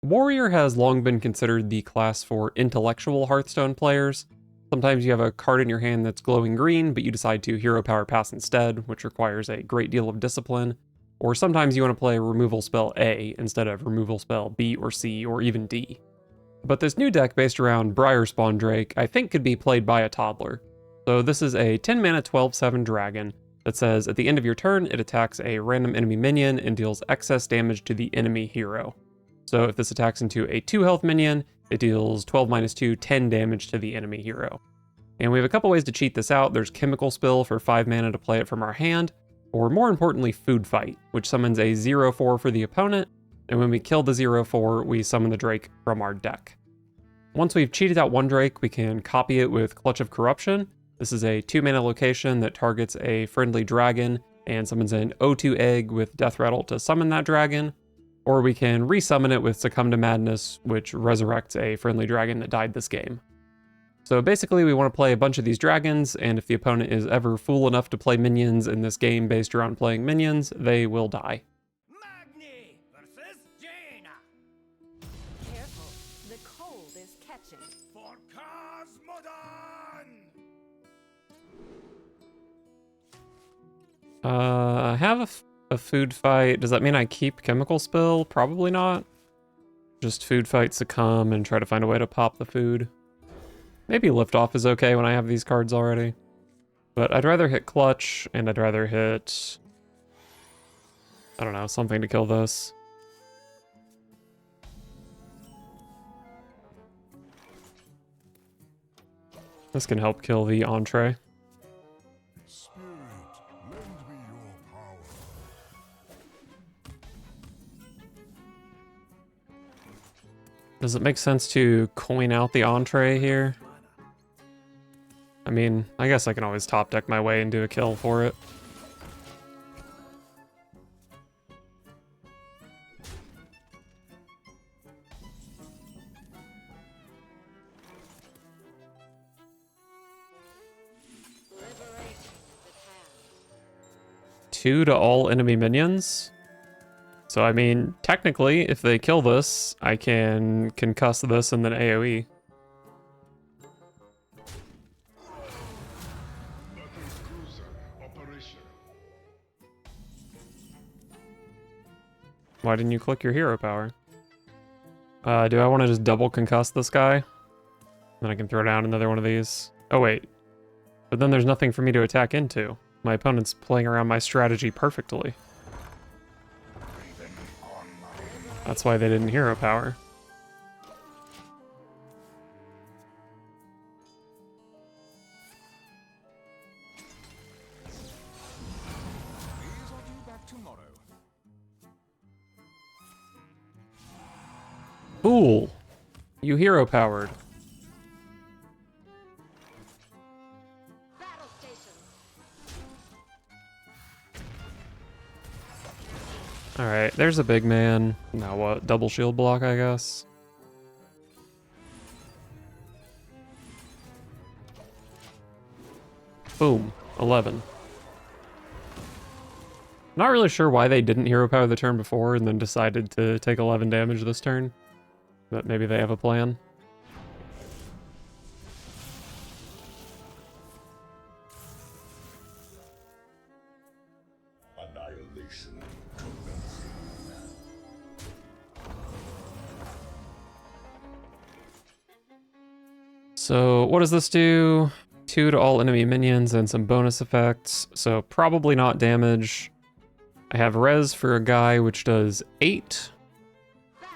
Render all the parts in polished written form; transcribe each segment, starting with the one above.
Warrior has long been considered the class for intellectual Hearthstone players. Sometimes you have a card in your hand that's glowing green, but you decide to hero power pass instead, which requires a great deal of discipline. Or sometimes you want to play removal spell A instead of removal spell B or C or even D. But this new deck based around Briarspawn Drake I think could be played by a toddler. So this is a 10 mana 12/7 dragon that says at the end of your turn it attacks a random enemy minion and deals excess damage to the enemy hero. So if this attacks into a 2 health minion, it deals 12 minus 2, 10 damage to the enemy hero. And we have a couple ways to cheat this out. There's Chemical Spill for 5 mana to play it from our hand, or more importantly, Food Fight, which summons a 0/4 for the opponent, and when we kill the 0/4, we summon the Drake from our deck. Once we've cheated out one Drake, we can copy it with Clutch of Corruption. This is a 2 mana location that targets a friendly dragon and summons an O2 egg with Death Rattle to summon that dragon. Or we can resummon it with Succumb to Madness, which resurrects a friendly dragon that died this game. So basically we want to play a bunch of these dragons, and if the opponent is ever fool enough to play minions in this game based around playing minions, they will die. Magni versus Jaina. Careful, the cold is catching. For Cosmodon! I have a Food Fight. Does that mean I keep Chemical Spill? Probably not. Just Food Fight, Succumb, and try to find a way to pop the food. Maybe Lift Off is okay when I have these cards already. But I'd rather hit Clutch, and I'd rather hit... I don't know, something to kill this. This can help kill the Entree. Does it make sense to coin out the Entree here? I mean, I guess I can always top deck my way and do a kill for it. Liberate the town. 2 to all enemy minions? So, I mean, technically, if they kill this, I can concuss this and then AoE. Why didn't you click your hero power? Do I want to just double concuss this guy? Then I can throw down another one of these. Oh, wait. But then there's nothing for me to attack into. My opponent's playing around my strategy perfectly. That's why they didn't hero power. These are due back tomorrow. Fool! You hero powered. Battle station. Alright, there's a big man. Now what? Double shield block, I guess. Boom. 11. Not really sure why they didn't hero power the turn before and then decided to take 11 damage this turn. But maybe they have a plan. Annihilation. So what does this do? 2 to all enemy minions and some bonus effects. So probably not damage. I have res for a guy which does 8,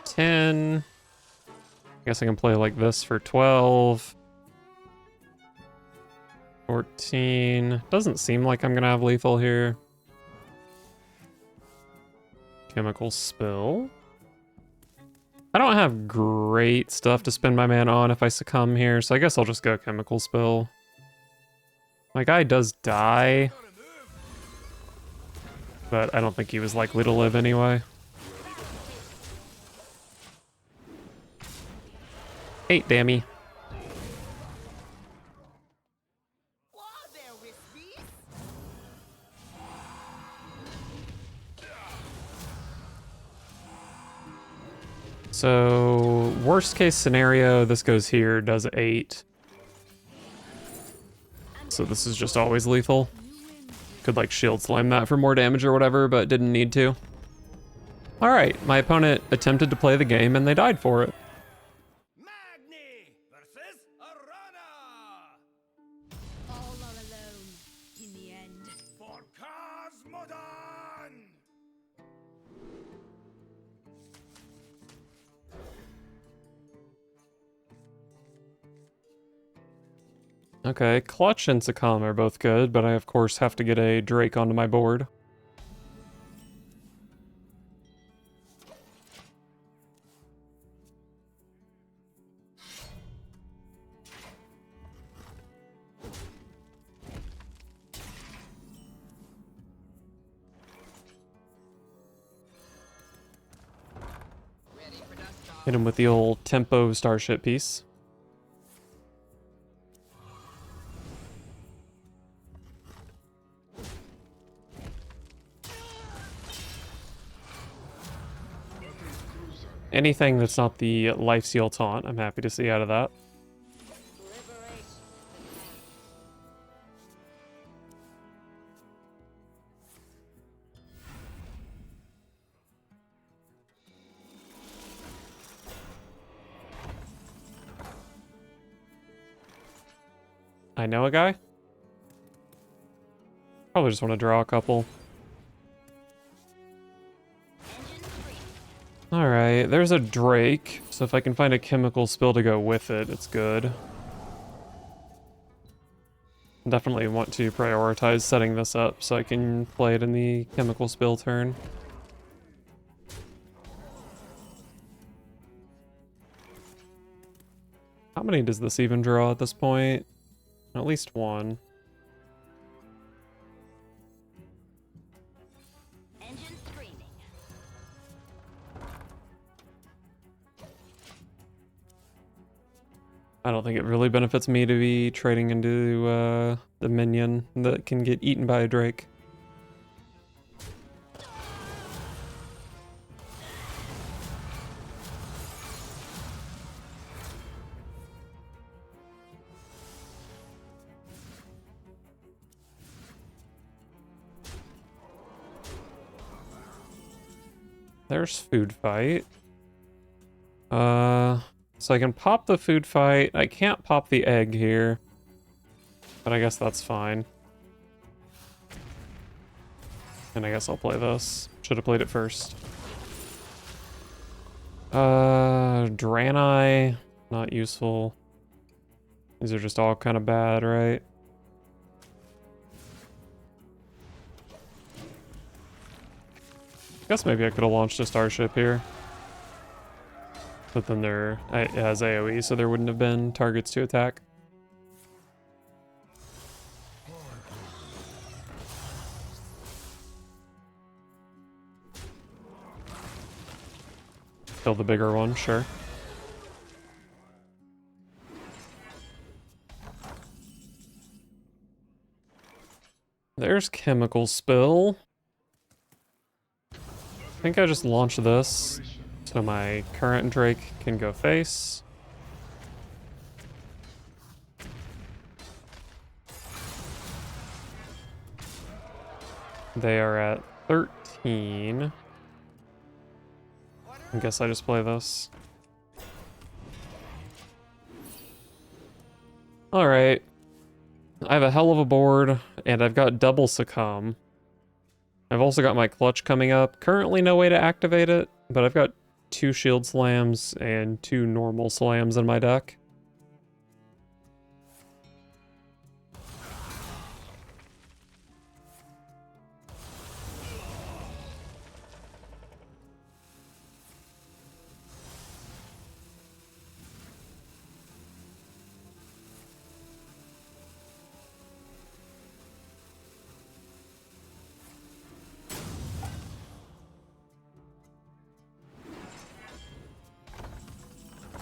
10. I guess I can play like this for 12. 14. Doesn't seem like I'm gonna have lethal here. Chemical Spill. I don't have great stuff to spend my mana on if I succumb here, so I guess I'll just go Chemical Spill. My guy does die, but I don't think he was likely to live anyway. 8, dammy. So, worst case scenario, this goes here, does 8. So this is just always lethal. Could like shield slam that for more damage or whatever, but didn't need to. Alright, my opponent attempted to play the game and they died for it. Magni versus Arana. All are alone in the end. For Cosmodon. Okay, Clutch and Succumb are both good, but I of course have to get a Drake onto my board. Hit him with the old tempo starship piece. Anything that's not the life seal taunt, I'm happy to see out of that. Liberation I know a guy. Probably just want to draw a couple. Alright, there's a Drake, so if I can find a chemical spill to go with it, it's good. Definitely want to prioritize setting this up so I can play it in the chemical spill turn. How many does this even draw at this point? At least one. engine screaming. I don't think it really benefits me to be trading into the minion that can get eaten by a Drake. There's food fight. So I can pop the food fight. I can't pop the egg here, but I guess that's fine. And I guess I'll play this. Should have played it first. Draenei, not useful. These are just all kind of bad, right? Guess maybe I could have launched a starship here. But then it has AoE, so there wouldn't have been targets to attack. Kill the bigger one, sure. There's chemical spill. I think I just launched this so my current Drake can go face. They are at 13. I guess I just play this. Alright. I have a hell of a board, and I've got double Succumb. I've also got my Clutch coming up. Currently no way to activate it, but I've got 2 shield slams and 2 normal slams in my deck.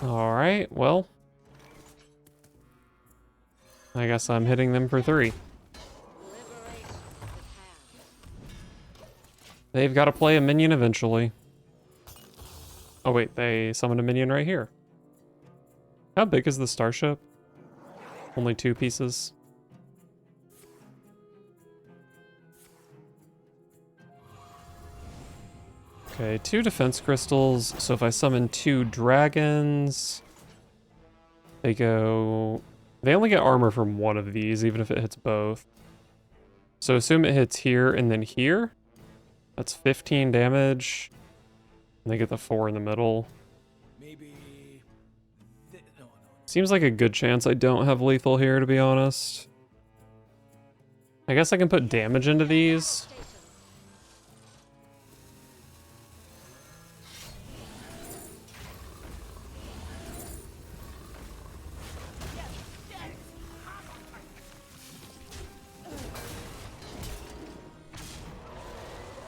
Alright, well. I guess I'm hitting them for 3. Liberation They've got to play a minion eventually. Oh wait, they summoned a minion right here. How big is the starship? Only 2 pieces. Okay, 2 defense crystals. So if I summon 2 dragons, they go... They only get armor from one of these, even if it hits both. So assume it hits here and then here. That's 15 damage. And they get the 4 in the middle. Maybe. No. Seems like a good chance I don't have lethal here, to be honest. I guess I can put damage into these.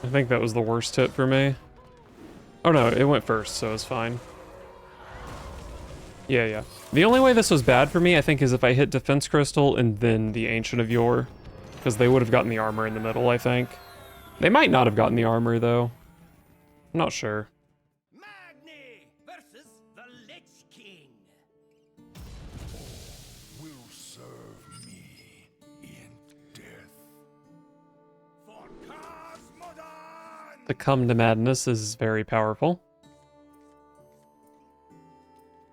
I think that was the worst hit for me. Oh no, it went first, so it's fine. Yeah. The only way this was bad for me, I think, is if I hit Defense Crystal and then the Ancient of Yore. Because they would have gotten the armor in the middle, I think. They might not have gotten the armor, though. I'm not sure. Magni versus the Lich King. Will serve me in death. For Cosmodon! The Come to Madness is very powerful.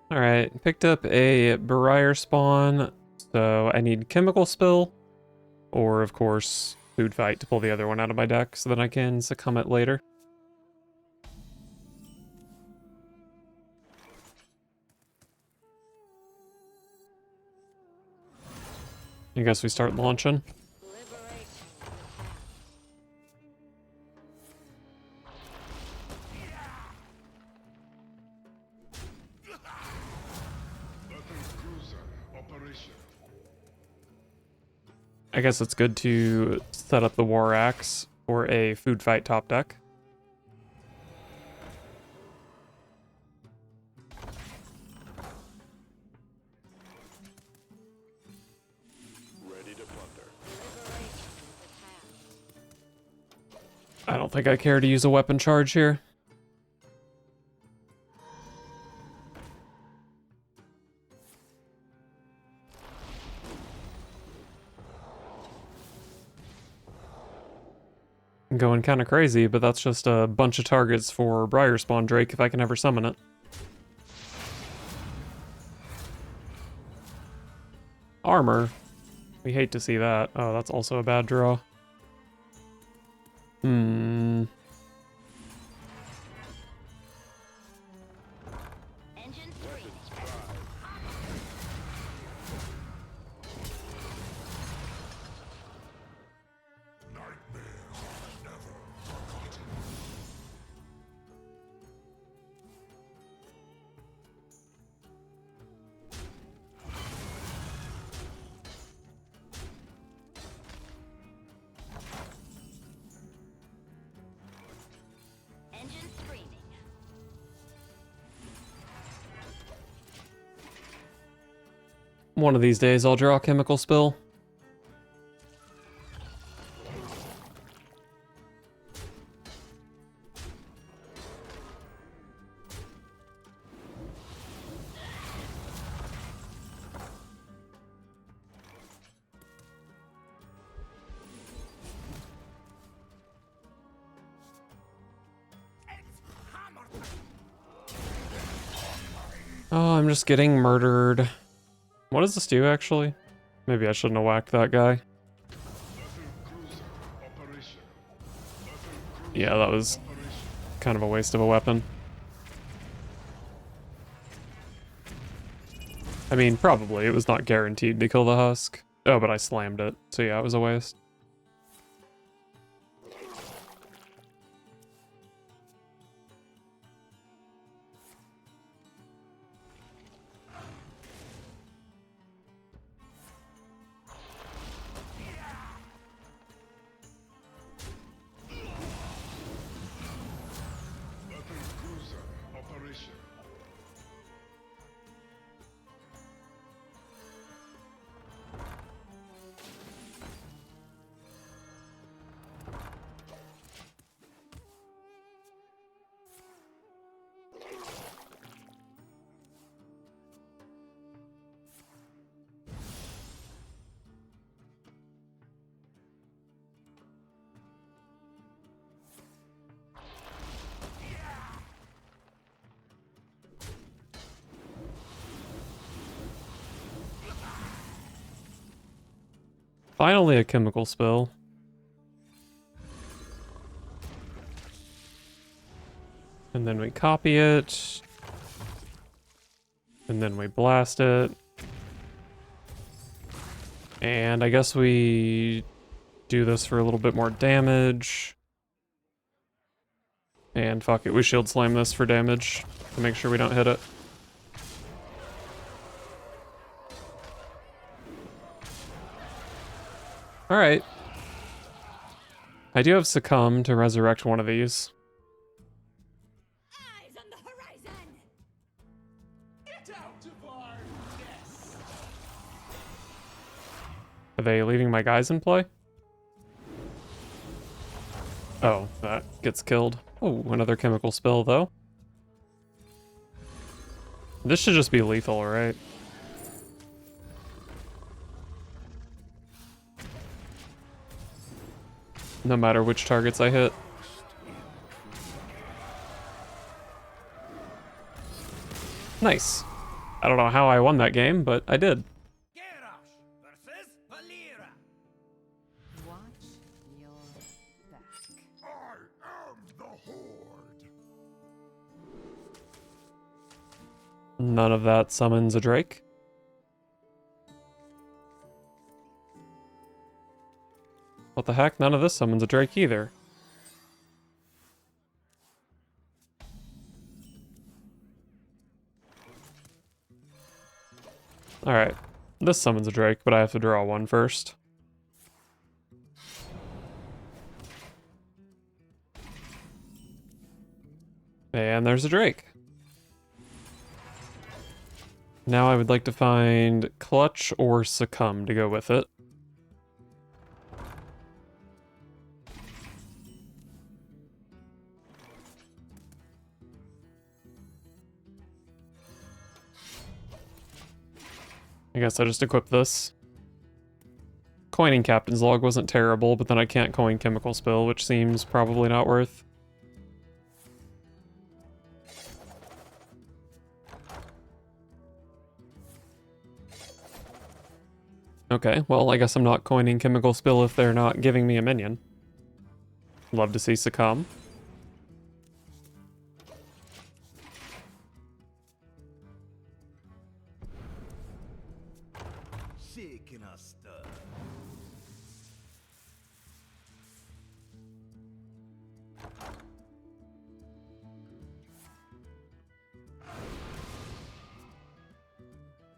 Alright, picked up a Briarspawn, so I need Chemical Spill, or of course, Food Fight to pull the other one out of my deck so that I can succumb it later. I guess we start launching. I guess it's good to set up the War Axe for a Food Fight top deck. Ready to plunder. I don't think I care to use a weapon charge here. I'm going kind of crazy, but that's just a bunch of targets for Briarspawn Drake if I can ever summon it. Armor. We hate to see that. Oh, that's also a bad draw. Engine 3. Engine screaming. One of these days I'll draw Chemical Spill. Oh, I'm just getting murdered. What does this do, actually? Maybe I shouldn't have whacked that guy. Yeah, that was kind of a waste of a weapon. I mean, probably. It was not guaranteed to kill the husk. Oh, but I slammed it. So yeah, it was a waste. Finally a chemical spill. And then we copy it. And then we blast it. And I guess we do this for a little bit more damage. And fuck it, we shield slam this for damage to make sure we don't hit it. Alright. I do have Succumb to resurrect one of these. Eyes on the horizon! Get out of our nest! Are they leaving my guys in play? Oh, that gets killed. Oh, another chemical spill, though. This should just be lethal, right? No matter which targets I hit. Nice. I don't know how I won that game, but I did. Garrosh versus Valera. Watch your back. I am the Horde. None of that summons a Drake. What the heck? None of this summons a Drake either. Alright. This summons a Drake, but I have to draw one first. And there's a Drake. Now I would like to find Clutch or Succumb to go with it. I guess I just equip this. Coining Captain's Log wasn't terrible, but then I can't coin Chemical Spill, which seems probably not worth. Okay, well, I guess I'm not coining Chemical Spill if they're not giving me a minion. Love to see Succumb. Shaking us stir.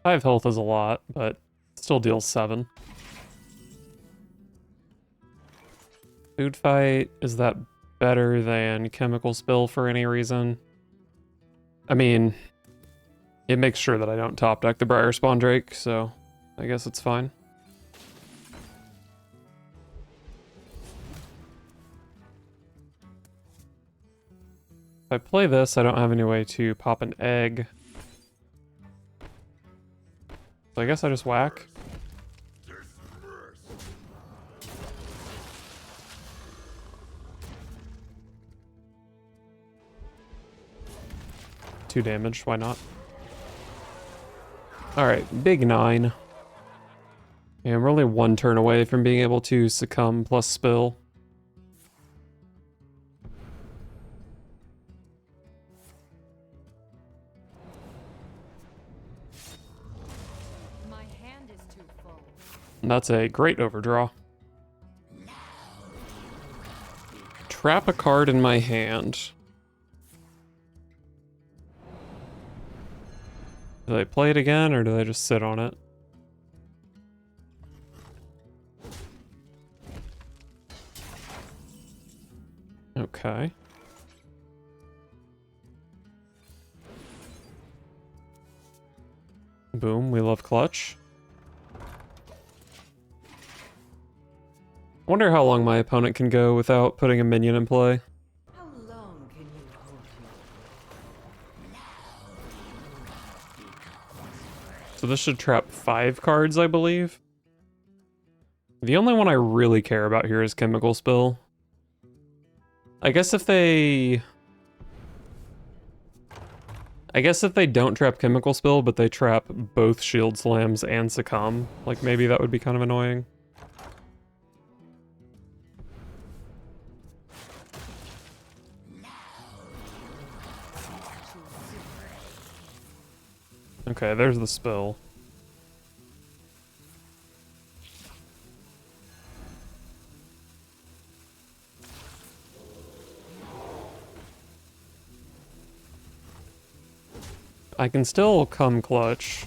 Five health is a lot, but still deals 7. Food Fight, is that better than Chemical Spill for any reason? I mean, it makes sure that I don't top deck the Briarspawn Drake, so I guess it's fine. If I play this, I don't have any way to pop an egg. So I guess I just whack. Two damage, why not? Alright, big 9. And we're only one turn away from being able to Succumb plus Spill. My hand is too full. And that's a great overdraw. Trap a card in my hand. Do they play it again, or do they just sit on it? Okay. Boom, we love Clutch. I wonder how long my opponent can go without putting a minion in play. How long can you hold me? So this should trap 5 cards, I believe. The only one I really care about here is Chemical Spill. I guess if they don't trap Chemical Spill, but they trap both Shield Slams and Succumb, like maybe that would be kind of annoying. Okay, there's the spill. I can still come clutch.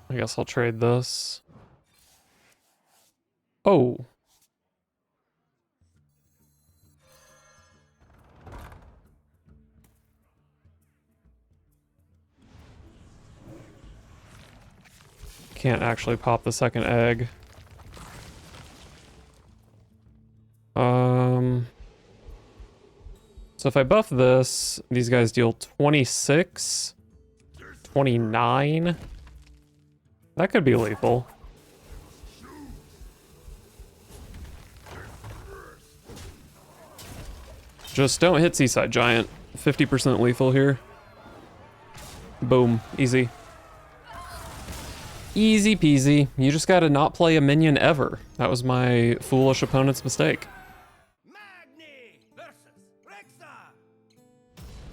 I guess I'll trade this. Oh. Can't actually pop the second egg. So if I buff this, these guys deal 26, 29. That could be lethal. Just don't hit Seaside Giant. 50% lethal here. Boom. Easy. Easy peasy. You just gotta not play a minion ever. That was my foolish opponent's mistake. Magni versus Rexa.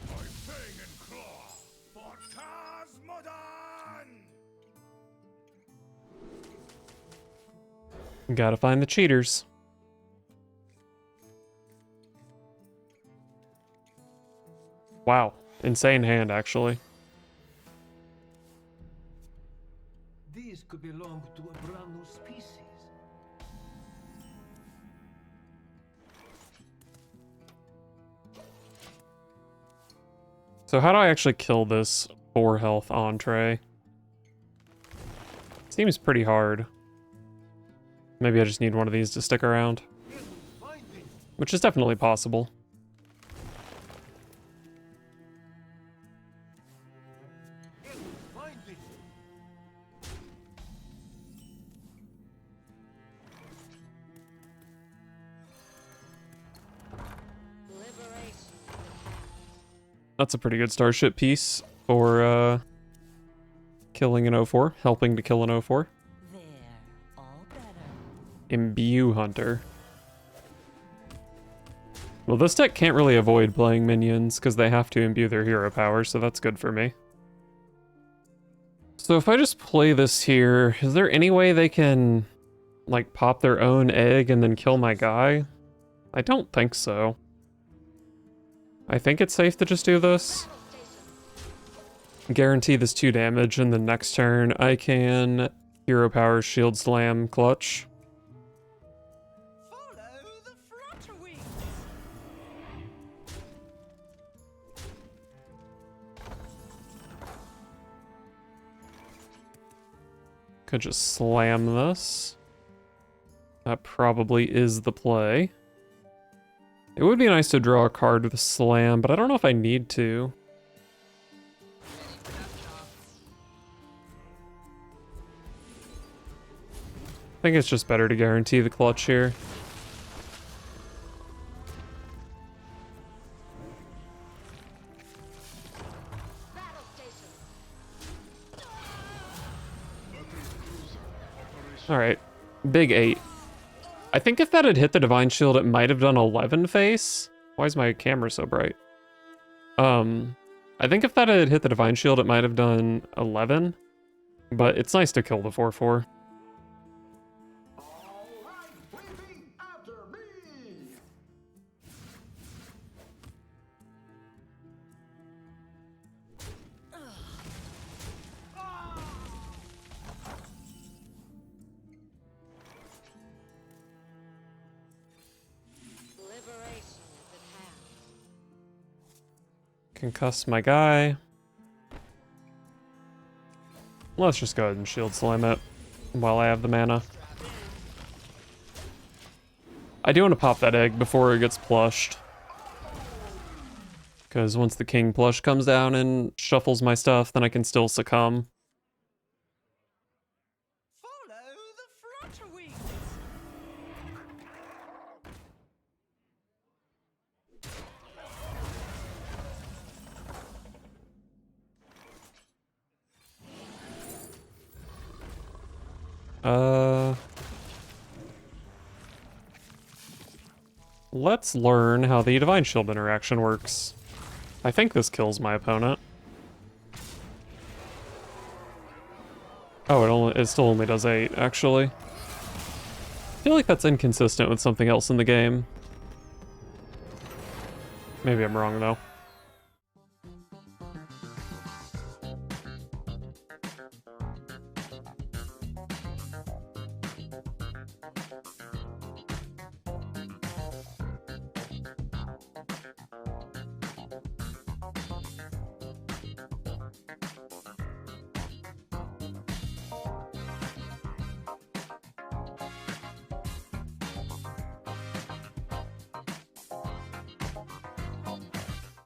My fang and claw for Cosmodon. Gotta find the cheaters. Wow. Insane hand, actually. This could belong to a brand new species. So how do I actually kill this 4 health entree? Seems pretty hard. Maybe I just need one of these to stick around. Which is definitely possible. That's a pretty good starship piece for killing an 04, helping to kill an 04. There, all better. Imbue Hunter. Well, this deck can't really avoid playing minions because they have to imbue their hero power, so that's good for me. So if I just play this here, is there any way they can, like, pop their own egg and then kill my guy? I don't think so. I think it's safe to just do this. Guarantee this 2 damage, and then next turn I can hero power shield slam clutch. Follow the flutter wings. Could just slam this. That probably is the play. It would be nice to draw a card with a slam, but I don't know if I need to. I think it's just better to guarantee the clutch here. Alright, big 8. I think if that had hit the Divine Shield, it might have done 11 face. Why is my camera so bright? I think if that had hit the Divine Shield, it might have done 11. But it's nice to kill the 4/4. Concuss my guy. Let's just go ahead and shield slam it while I have the mana. I do want to pop that egg before it gets plushed. Because once the king plush comes down and shuffles my stuff, then I can still succumb. Follow the flutter wings. Let's learn how the Divine Shield interaction works. I think this kills my opponent. Oh, it still only does 8, actually. I feel like that's inconsistent with something else in the game. Maybe I'm wrong, though.